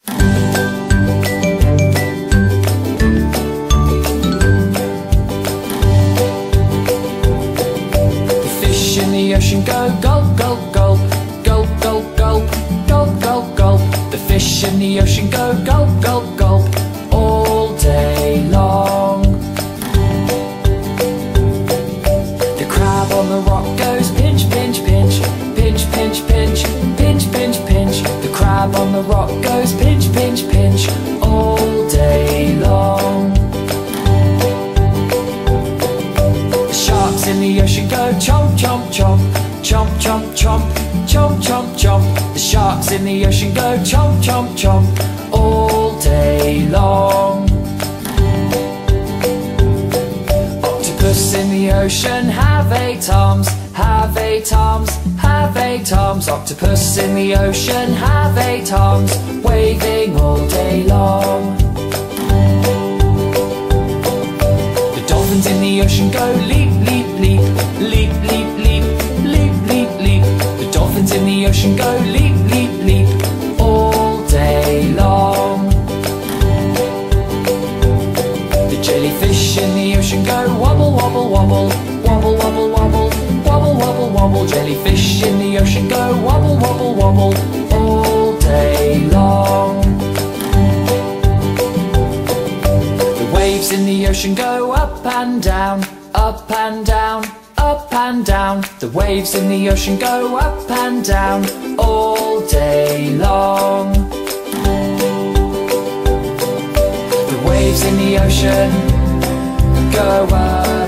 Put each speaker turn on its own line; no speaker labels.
The fish in the ocean go gulp, gulp, gulp, gulp, gulp, gulp, gulp, gulp, gulp. The fish in the ocean go gulp, gulp, gulp all day long. The crab on the rock goes pinch, pinch, pinch, pinch, pinch, pinch, pinch, pinch, pinch. The crab on the rock goes pinch, pinch, pinch all day long. The sharks in the ocean go chomp, chomp, chomp, chomp, chomp, chomp, chomp, chomp, chomp. The sharks in the ocean go chomp, chomp, chomp all day long. Octopus in the ocean have 8 arms, have 8 arms, have 8 arms. Octopus in the ocean have 8 arms, waving all day long. The dolphins in the ocean go leap, leap, leap, leap, leap, leap, leap, leap, leap. The dolphins in the ocean go leap, leap, leap all day long. The jellyfish in the ocean go wobble, wobble, wobble, wobble, wobble, wobble, wobble, wobble, wobble. Jellyfish in the ocean go wobble, wobble, wobble all day long. The waves in the ocean go up and down, up and down, up and down. The waves in the ocean go up and down all day long. The waves in the ocean go up